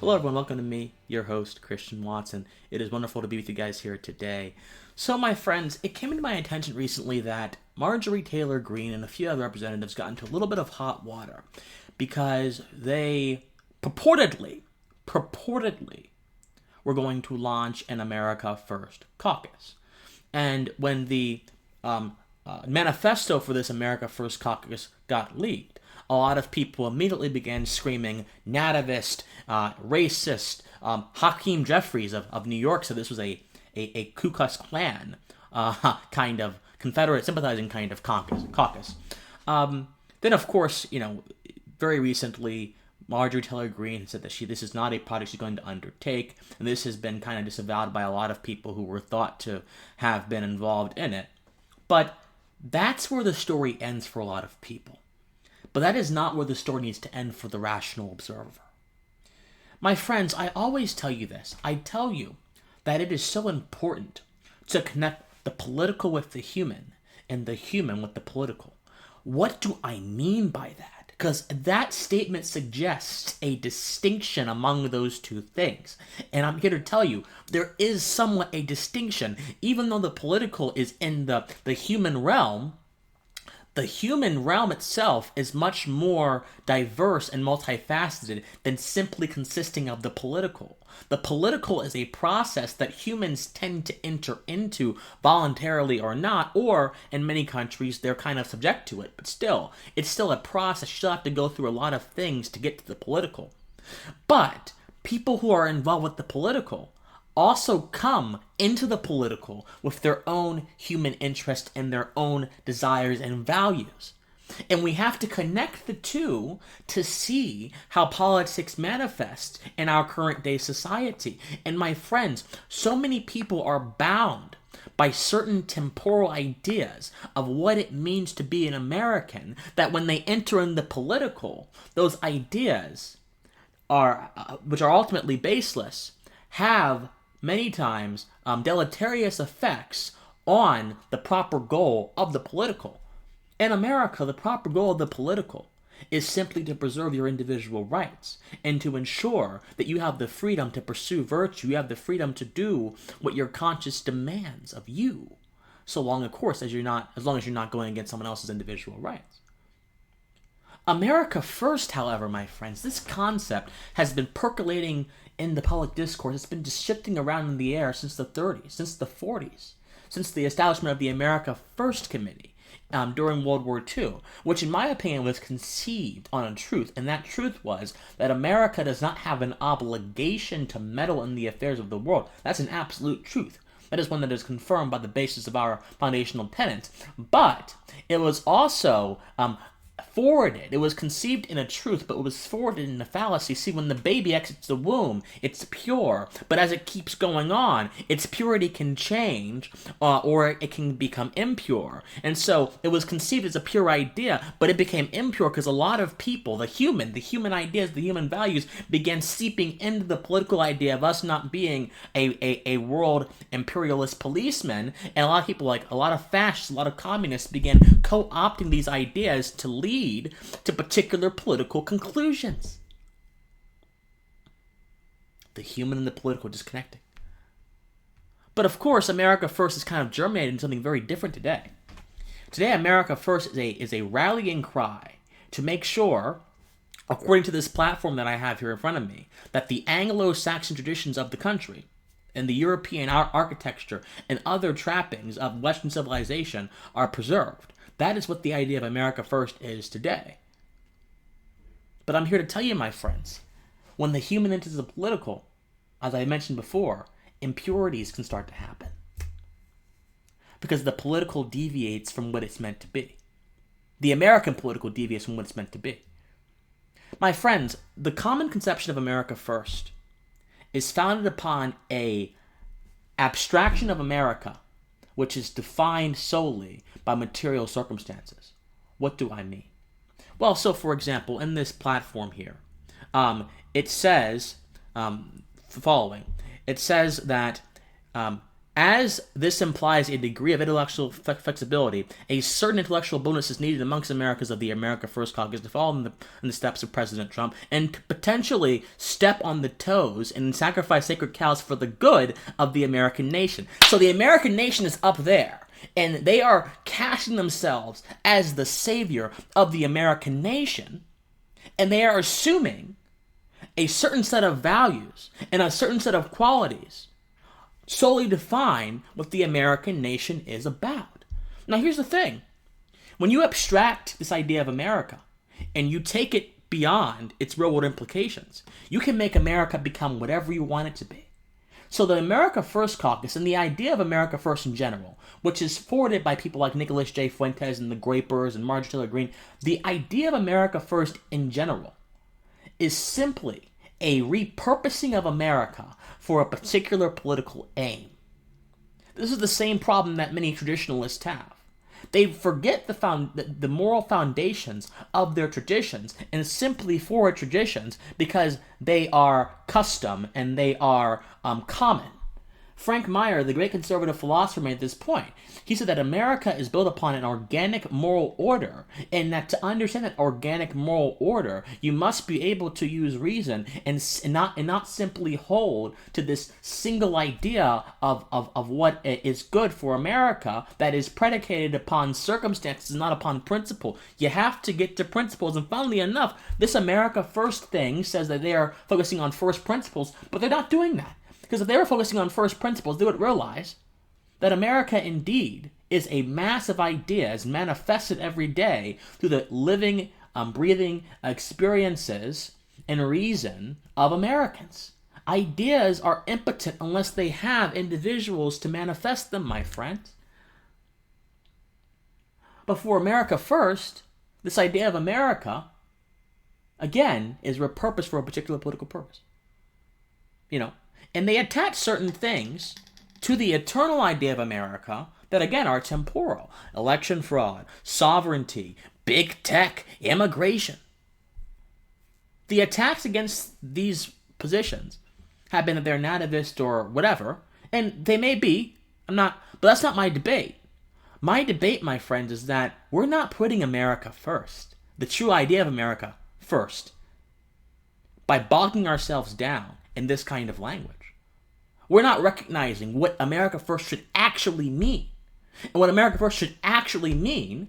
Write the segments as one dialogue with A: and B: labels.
A: Hello everyone, welcome to me, your host, Christian Watson. It is wonderful to be with you guys here today. So my friends, it came into my attention recently that Marjorie Taylor Greene and a few other representatives got into a little bit of hot water because they purportedly were going to launch an America First Caucus. And when the manifesto for this America First Caucus got leaked, a lot of people immediately began screaming nativist, racist. Hakeem Jeffries of New York said this was a Ku Klux Klan kind of Confederate sympathizing kind of caucus. Then, of course, very recently, Marjorie Taylor Greene said that this is not a project she's going to undertake, and this has been kind of disavowed by a lot of people who were thought to have been involved in it. But that's where the story ends for a lot of people. But that is not where the story needs to end for the rational observer. My friends, I always tell you this. I tell you that it is so important to connect the political with the human and the human with the political. What do I mean by that? Because that statement suggests a distinction among those two things. And I'm here to tell you, there is somewhat a distinction. Even though the political is in the human realm, the human realm itself is much more diverse and multifaceted than simply consisting of the political. The political is a process that humans tend to enter into voluntarily or not, or in many countries they're kind of subject to it, but still, it's still a process. You still have to go through a lot of things to get to the political. But people who are involved with the political also come into the political with their own human interest and their own desires and values. And we have to connect the two to see how politics manifests in our current day society. And my friends, so many people are bound by certain temporal ideas of what it means to be an American that when they enter in the political, those ideas which are ultimately baseless, have many times deleterious effects on the proper goal of the political. In America, the proper goal of the political is simply to preserve your individual rights and to ensure that you have the freedom to pursue virtue, you have the freedom to do what your conscience demands of you, so long, of course, as long as you're not going against someone else's individual rights. America First, however, my friends, this concept has been percolating in the public discourse. It's been just shifting around in the air since the 30s, since the 40s, since the establishment of the America First Committee during World War II, which in my opinion was conceived on a truth, and that truth was that America does not have an obligation to meddle in the affairs of the world. That's an absolute truth. That is one that is confirmed by the basis of our foundational tenets. But it was also forwarded. It was conceived in a truth, but it was forwarded in a fallacy. See, when the baby exits the womb, it's pure. But as it keeps going on, its purity can change, or it can become impure. And so it was conceived as a pure idea, but it became impure because a lot of people, the human ideas, the human values, began seeping into the political idea of us not being a world imperialist policeman. And a lot of people, like a lot of fascists, a lot of communists, began co-opting these ideas to lead to particular political conclusions. The human and the political disconnecting. But of course, America First is kind of germinated in something very different today. Today, America First is a rallying cry to make sure, according to this platform that I have here in front of me, that the Anglo-Saxon traditions of the country and the European architecture and other trappings of Western civilization are preserved. That is what the idea of America First is today. But I'm here to tell you, my friends, when the human enters the political, as I mentioned before, impurities can start to happen. Because the political deviates from what it's meant to be. The American political deviates from what it's meant to be. My friends, the common conception of America First is founded upon a abstraction of America which is defined solely by material circumstances. What do I mean? Well, so for example, in this platform here, it says the following. It says that As this implies a degree of intellectual flexibility, a certain intellectual bonus is needed amongst Americans of the America First Caucus to follow in the steps of President Trump and to potentially step on the toes and sacrifice sacred cows for the good of the American nation. So the American nation is up there, and they are casting themselves as the savior of the American nation, and they are assuming a certain set of values and a certain set of qualities solely define what the American nation is about. Now, here's the thing. When you abstract this idea of America and you take it beyond its real-world implications, you can make America become whatever you want it to be. So the America First Caucus and the idea of America First in general, which is forwarded by people like Nicholas J. Fuentes and the Grapers and Marjorie Taylor Greene, the idea of America First in general is simply a repurposing of America for a particular political aim. This is the same problem that many traditionalists have. They forget the moral foundations of their traditions and simply forward traditions because they are custom and they are common. Frank Meyer, the great conservative philosopher, made this point. He said that America is built upon an organic moral order, and that to understand that organic moral order, you must be able to use reason and not simply hold to this single idea of what is good for America that is predicated upon circumstances and not upon principle. You have to get to principles, and funnily enough, this America First thing says that they are focusing on first principles, but they're not doing that. Because if they were focusing on first principles, they would realize that America indeed is a massive idea, is manifested every day through the living, breathing experiences and reason of Americans. Ideas are impotent unless they have individuals to manifest them, my friends. But for America First, this idea of America, again, is repurposed for a particular political purpose. And they attach certain things to the eternal idea of America that, again, are temporal. Election fraud, sovereignty, big tech, immigration. The attacks against these positions have been that they're nativist or whatever, and they may be. But that's not my debate. My debate, my friends, is that we're not putting America first, the true idea of America first, by bogging ourselves down in this kind of language. We're not recognizing what America First should actually mean. And what America First should actually mean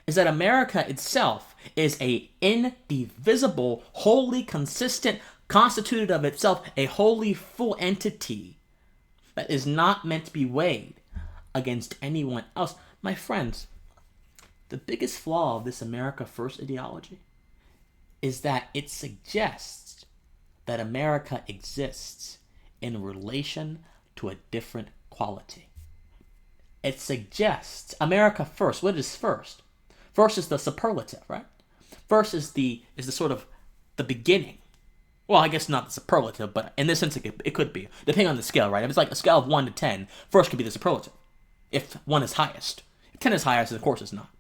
A: is that America itself is a indivisible, wholly consistent, constituted of itself, a wholly full entity that is not meant to be weighed against anyone else. My friends, the biggest flaw of this America First ideology is that it suggests that America exists in relation to a different quality. It suggests America First. What is first? First is the superlative, right? First is the sort of the beginning. Well, I guess not the superlative, but in this sense it could be, depending on the scale, right? If it's like a scale of 1 to 10, first could be the superlative, if 1 is highest. If 10 is highest, of course it's not.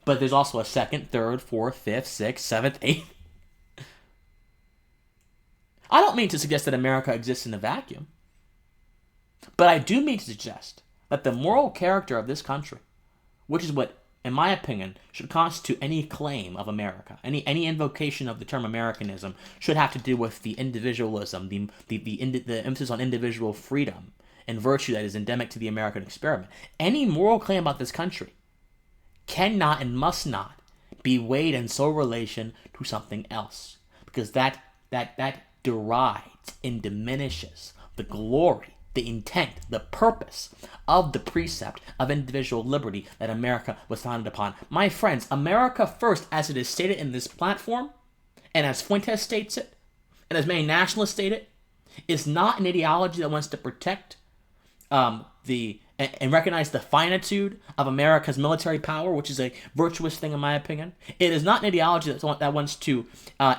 A: But there's also a second, third, fourth, fifth, sixth, seventh, eighth. I don't mean to suggest that America exists in a vacuum, but I do mean to suggest that the moral character of this country, which is what, in my opinion, should constitute any claim of America, any invocation of the term Americanism, should have to do with the individualism, the emphasis on individual freedom and virtue that is endemic to the American experiment. Any moral claim about this country cannot and must not be weighed in sole relation to something else, because that derides and diminishes the glory, the intent, the purpose of the precept of individual liberty that America was founded upon. My friends, America First, as it is stated in this platform, and as Fuentes states it, and as many nationalists state it, is not an ideology that wants to protect and recognize the finitude of America's military power, which is a virtuous thing in my opinion. It is not an ideology that wants to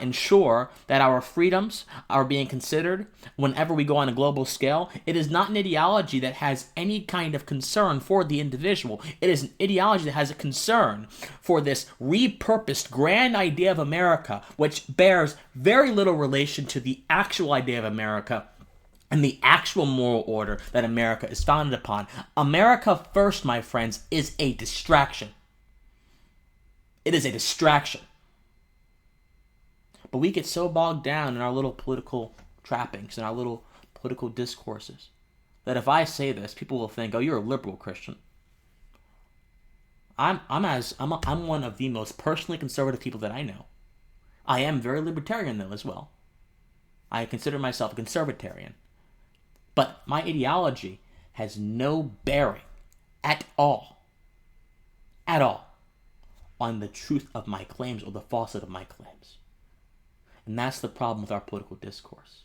A: ensure that our freedoms are being considered whenever we go on a global scale. It is not an ideology that has any kind of concern for the individual. It is an ideology that has a concern for this repurposed grand idea of America, which bears very little relation to the actual idea of America, and the actual moral order that America is founded upon. America First, my friends, is a distraction. It is a distraction. But we get so bogged down in our little political trappings and our little political discourses that if I say this, people will think, "Oh, you're a liberal Christian." I'm one of the most personally conservative people that I know. I am very libertarian though as well. I consider myself a conservatarian. But my ideology has no bearing at all on the truth of my claims or the falsehood of my claims. And that's the problem with our political discourse.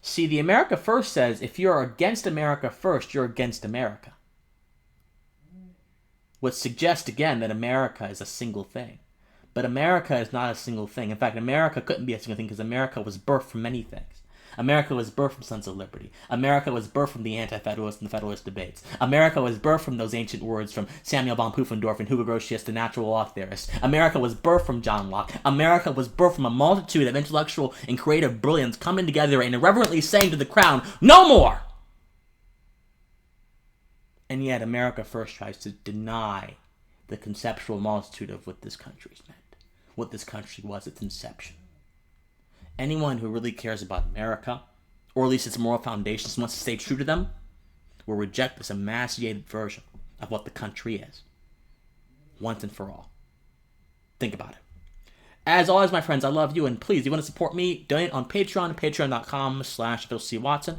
A: See, the America First says if you're against America First, you're against America. Which suggests again that America is a single thing. But America is not a single thing. In fact, America couldn't be a single thing because America was birthed from many things. America was birthed from Sons of Liberty. America was birthed from the Anti-Federalist and the Federalist debates. America was birthed from those ancient words from Samuel von Pufendorf and Hugo Grotius, the natural law theorist. America was birthed from John Locke. America was birthed from a multitude of intellectual and creative brilliance coming together and irreverently saying to the crown, "No more!" And yet America First tries to deny the conceptual multitude of what this country's meant, what this country was its inception. Anyone who really cares about America, or at least its moral foundations, wants to stay true to them, will reject this emaciated version of what the country is, once and for all. Think about it. As always, my friends, I love you, and please, if you want to support me, donate on Patreon, patreon.com/PhilCWatson.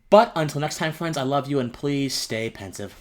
A: But until next time, friends, I love you, and please stay pensive.